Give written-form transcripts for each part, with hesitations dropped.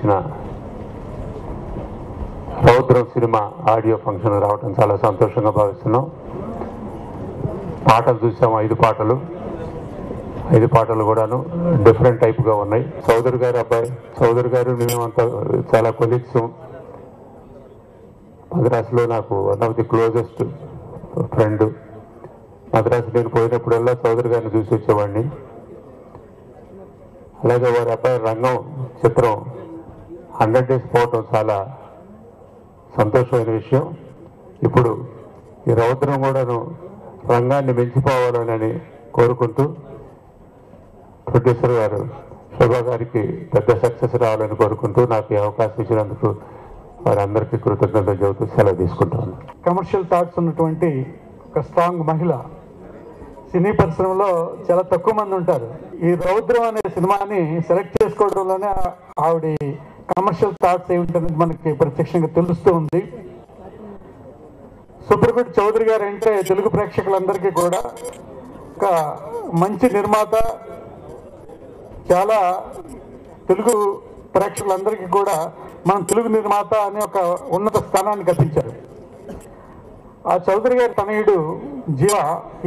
చేసిన రౌద్రం cinema audio function రావడం చాలా సంతోషంగా భావిస్తున్నాం. పాటలు చూసాము, 5 పాటలు. 5 పాటలు కూడాను డిఫరెంట్ టైప్గా ఉన్నాయి. చౌదరి గారు అబ్బాయి, చౌదరి గారు మేమంతా చాలా కొలీగ్స్. మద్రాసులో నాకు one of the closest friend. Madras నేను పోయినప్పుడల్లా చౌదరి గారిని చూసి వచ్చేవాడిని. అలాగే వారి అబ్బాయి రంగం చిత్రం 100 days పోవటం చాలా సంతోషమైన విషయం. ఇప్పుడు ఈ రౌద్రం కూడాను రంగాన్ని మించిపోవాలని కోరుకుంటూ ప్రొడ్యూసర్ గారు శోభా గారికి పెద్ద సక్సెస్ రావాలని కోరుకుంటూ నాకు ఈ అవకాశం ఇచ్చినందుకు వారందరికీ కృతజ్ఞతలు చెబుతూ సెలవు తీసుకుంటాను. కమర్షియల్ థాట్స్ ఉన్నటువంటి ఒక స్ట్రాంగ్ మహిళ సినీ పరిశ్రమలో చాలా తక్కువ మంది ఉంటారు. ఈ రౌద్రం అనే సినిమాని సెలెక్ట్ చేసుకోవడంలోనే ఆవిడ కమర్షియల్ థాట్స్ ఏమిటనేది మనకి ప్రత్యక్షంగా తెలుస్తూ ఉంది. సుప్రగుడ్ చౌదరి గారు అంటే తెలుగు ప్రేక్షకులందరికీ కూడా ఒక మంచి నిర్మాత, చాలా తెలుగు ప్రేక్షకులందరికీ కూడా మనం తెలుగు నిర్మాత అనే ఒక ఉన్నత స్థానాన్ని కల్పించారు. ఆ చౌదరి గారి తనయుడు జీవ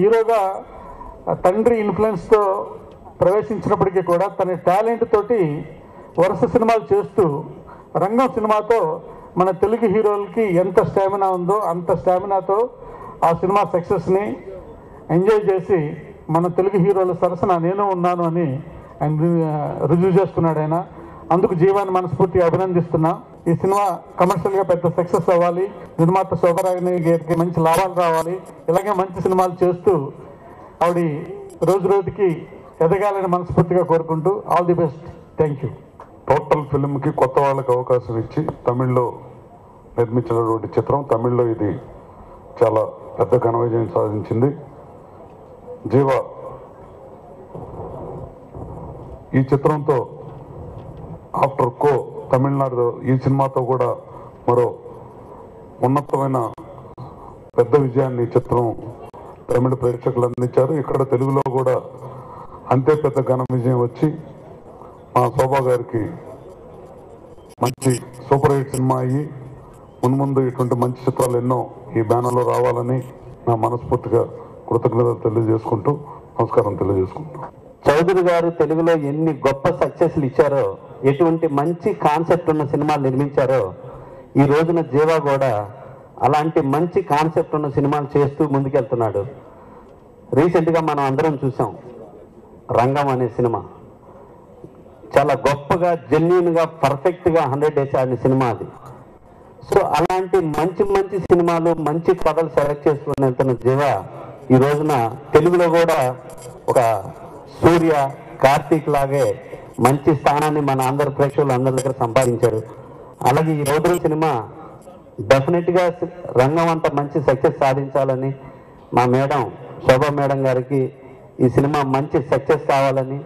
హీరోగా తండ్రి ఇన్ఫ్లుయెన్స్తో ప్రవేశించినప్పటికీ కూడా తన టాలెంట్ తోటి వరుస సినిమాలు చేస్తూ రంగం సినిమాతో మన తెలుగు హీరోలకి ఎంత స్టామినా ఉందో అంత స్టామినాతో ఆ సినిమా సక్సెస్ని ఎంజాయ్ చేసి మన తెలుగు హీరోల సరసన నేను ఉన్నాను అని ఆయన రుజువు చేసుకున్నాడు. ఆయన అందుకు జీవాన్ని మనస్ఫూర్తిగా అభినందిస్తున్నా. ఈ సినిమా కమర్షియల్గా పెద్ద సక్సెస్ అవ్వాలి, నిర్మాత శోభరాణి గారికి మంచి లాభాలు రావాలి, ఇలాగే మంచి సినిమాలు చేస్తూ ఆవిడ రోజు రోజుకి ఎదగాలని మనస్ఫూర్తిగా కోరుకుంటూ all the best. Thank you. Total ఫిల్మ్కి కొత్త వాళ్ళకి అవకాశం ఇచ్చి తమిళ్లో నిర్మించినటువంటి చిత్రం. తమిళ్లో ఇది చాలా పెద్ద ఘన విజయం సాధించింది. జీవ ఈ చిత్రంతో ఆఫ్టర్ కో తమిళనాడు ఈ సినిమాతో కూడా మరో ఉన్నతమైన పెద్ద విజయాన్ని చిత్రం తమిళ ప్రేక్షకులు అందించారు. ఇక్కడ తెలుగులో కూడా అంతే పెద్ద ఘన విజయం వచ్చి మా శోభా గారికి మంచి సూపర్ హిట్ సినిమా అయ్యి మున్ముందు ఇటువంటి మంచి చిత్రాలు ఎన్నో ఈ బ్యానర్లో రావాలని నా మనస్ఫూర్తిగా కృతజ్ఞతలు తెలియజేసుకుంటూ నమస్కారం తెలియజేసుకుంటూ. చౌదరి గారు తెలుగులో ఎన్ని గొప్ప సక్సెస్లు ఇచ్చారో, ఎటువంటి మంచి కాన్సెప్ట్ ఉన్న సినిమాలు నిర్మించారో, ఈ రోజున జీవా కూడా అలాంటి మంచి కాన్సెప్ట్ ఉన్న సినిమాలు చేస్తూ ముందుకెళ్తున్నాడు. రీసెంట్గా మనం అందరం చూసాం రంగం అనే సినిమా. చాలా గొప్పగా, జెన్యూన్గా, పర్ఫెక్ట్గా 100 days ఆడిన సినిమా అది. సో అలాంటి మంచి మంచి సినిమాలు, మంచి కథలు సెలెక్ట్ చేసుకుని వెళ్తున్న జీవ ఈ రోజున తెలుగులో కూడా ఒక సూర్య, కార్తీక్ లాగే మంచి స్థానాన్ని మన అందరి ప్రేక్షకులు అందరి దగ్గర సంపాదించారు. అలాగే ఈ రౌద్రం సినిమా డెఫినెట్గా రంగం అంత మంచి సక్సెస్ సాధించాలని మా మేడం శోభా మేడం గారికి ఈ సినిమా మంచి సక్సెస్ కావాలని,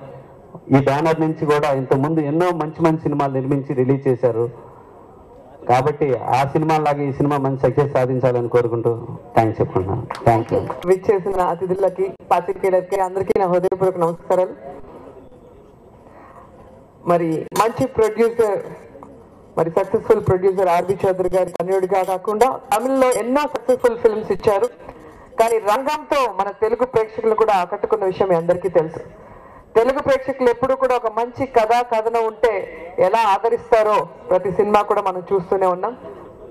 ఈ బ్యానర్ నుంచి కూడా ఇంతకుముందు ఎన్నో మంచి మంచి సినిమాలు నిర్మించి రిలీజ్ చేశారు. కాబట్టి ఆ సినిమా లాగా ఈ సినిమా మంచి సక్సెస్ సాధించాలని కోరుకుంటూ థ్యాంక్స్ చెప్పుకుంటున్నాను. Thank you. విచ్చేసిన అతిథులకి, పాత్రికేయులకి అందరికీ నా హృదయపూర్వక నమస్కారాలు. మరి మంచి ప్రొడ్యూసర్, మరి సక్సెస్ఫుల్ ప్రొడ్యూసర్ ఆర్బి చౌదరి గారి కన్యుడిగా కాకుండా తమిళ్లో ఎన్నో సక్సెస్ఫుల్ ఫిల్మ్స్ ఇచ్చారు. కానీ రంగంతో మన తెలుగు ప్రేక్షకులు కూడా ఆకట్టుకున్న విషయం మీ అందరికీ తెలుసు. తెలుగు ప్రేక్షకులు ఎప్పుడు కూడా ఒక మంచి కథనం ఉంటే ఎలా ఆదరిస్తారో ప్రతి సినిమా కూడా మనం చూస్తూనే ఉన్నాం.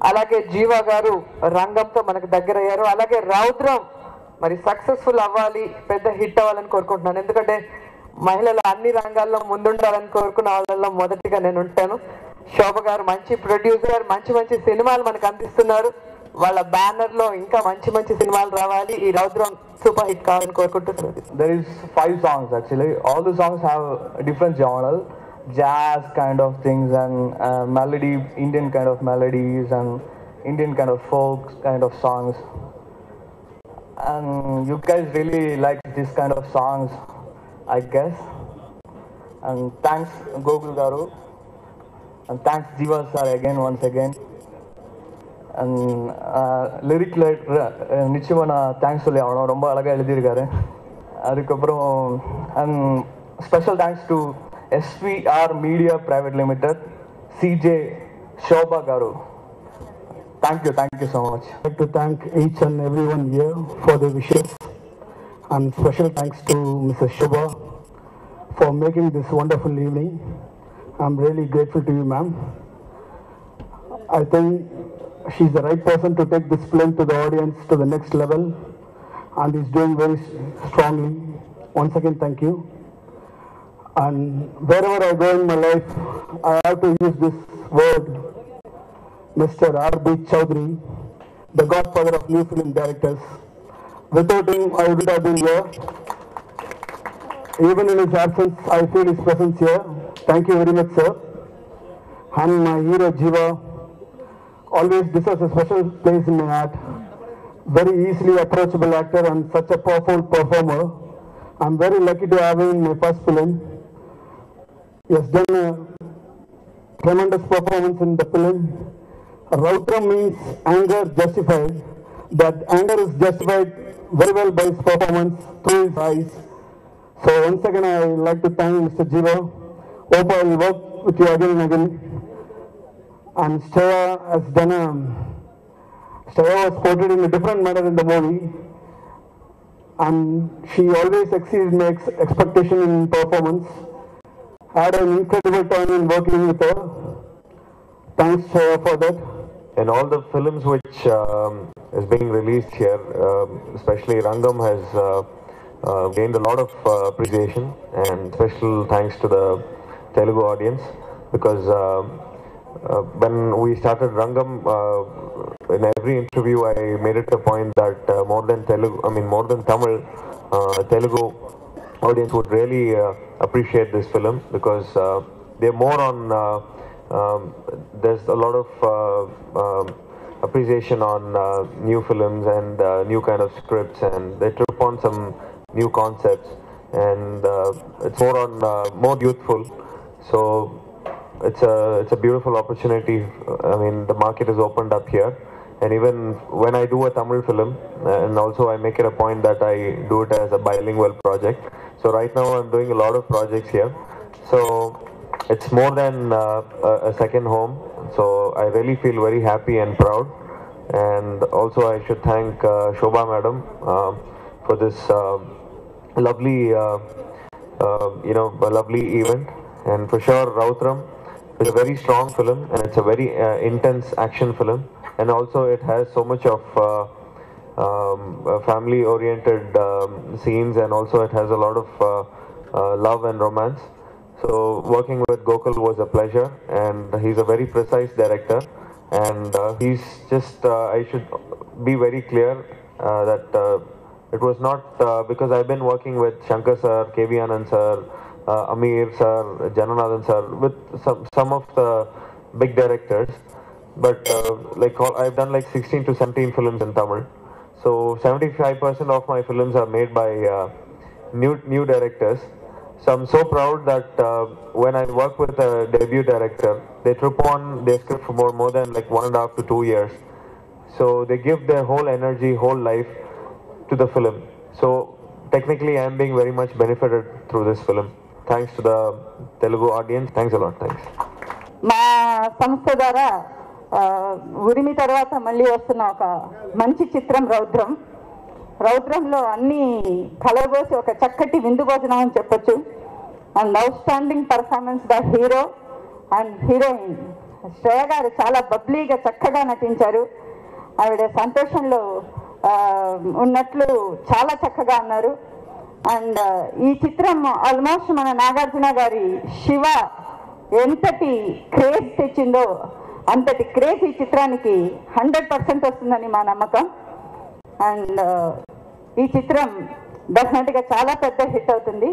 అలాగే జీవా గారు రంగంతో మనకు దగ్గర అయ్యారు. అలాగే రౌద్రం మరి సక్సెస్ఫుల్ అవ్వాలి, పెద్ద హిట్ అవ్వాలని కోరుకుంటున్నాను. ఎందుకంటే మహిళలు అన్ని రంగాల్లో ముందుండాలని కోరుకున్న వాళ్ళల్లో మొదటిగా నేను ఉంటాను. శోభ గారు మంచి ప్రొడ్యూసర్, మంచి మంచి సినిమాలు మనకు అందిస్తున్నారు. వాళ్ళ బ్యానర్ లో ఇంకా మంచి మంచి సినిమాలు రావాలి, ఈ రౌద్రం సూపర్ హిట్ కావాలని కోరుకుంటున్నారు. There is 5 songs actually. All the songs have different genre, jazz kind of things and melody, Indian kind of melodies and Indian kind of folk kind of songs. And you guys really like this kind of songs, I guess. And thanks Gokul Garu. And thanks Jiva sir again, once again. And lyric நிச்சயமாக நான் thanks சொல்லி ஆகணும். ரொம்ப அழகாக எழுதியிருக்காரு. அதுக்கப்புறம் and special thanks to SVR media private limited, CJ, Shobha Garu. Thank you so much. I'd like to thank each and everyone here for their wishes, and special thanks to Mrs. Shubha for making this wonderful evening. I'm really grateful to you, ma'am. I think she's the right person to take this film to the audience to the next level, and is doing very strongly. Once again, thank you. And wherever I go in my life, I have to use this word, Mr. R.B. Chaudhary, the godfather of new film directors. Without him, I would have been here. Even in his absence, I feel his presence here. Thank you very much, sir. And my hero, Jiva, always deserves a special place in my heart. Very easily approachable actor and such a powerful performer. I'm very lucky to have him in my first film. He has done a tremendous performance in the film. Rautram means anger justified. That anger is justified very well by his performance through his eyes. So once again, I would like to thank Mr. Jiva. Hope I will work with you again and again. And Shreya has done Shreya was portrayed in a different manner in the movie. And she always exceeded my expectation in performance. Had an incredible time in working with her. Thanks, Shreya, for that. In all the films which is being released here, especially Rangam has gained a lot of appreciation, and special thanks to the Telugu audience, because when we started Rangam, in every interview I made it a point that more than Tamil, Telugu audience would really appreciate this film, because they're more on there's a lot of appreciation on new films and new kind of scripts, and they trip on some new concepts, and it's more on more youthful. So it's a beautiful opportunity. I mean, the market is opened up here, and even when I do a Tamil film, and also I make it a point that I do it as a bilingual project. So right now I'm doing a lot of projects here. So it's more than a second home. So I really feel very happy and proud. And also I should thank Shobha Madam for this lovely, lovely event. And for sure, Rautram is a very strong film, and it's a very intense action film. And also it has so much of family-oriented scenes, and also it has a lot of love and romance. So working with Gokul was a pleasure, and he's a very precise director, and he's just, I should be very clear that it was not because I've been working with Shankar sir, K.V. Anand sir, Amir sir, Jananathan sir, with some of the big directors, but I've done like 16 to 17 films in Tamil. So 75% of my films are made by new directors. So I'm so proud that when I work with a debut director, they trip on their script for more than like 1.5 to 2 years. So they give their whole energy, whole life to the film. So technically I'm being very much benefited through this film. Thanks to the Telugu audience. Thanks a lot. Thanks. మా సంస్థ ద్వారా ఉరిమి తర్వాత మళ్ళీ వస్తున్న ఒక మంచి చిత్రం రౌద్రంలో అన్ని కలబోసి ఒక చక్కటి విందు భోజనం అని చెప్పొచ్చు. And out standing performance the hero and heroine Shreya గారు చాలా బబ్లీగా చక్కగా నటించారు. ఆవిడ సంతోషంలో ఉన్నట్లు చాలా చక్కగా అన్నారు. అండ్ ఈ చిత్రం ఆల్మోస్ట్ మన నాగార్జున గారి శివ ఎంతటి క్రేజ్ తెచ్చిందో అంతటి క్రేజ్ ఈ చిత్రానికి 100% వస్తుందని మా నమ్మకం. అండ్ ఈ చిత్రం డెఫినెట్గా చాలా పెద్ద హిట్ అవుతుంది.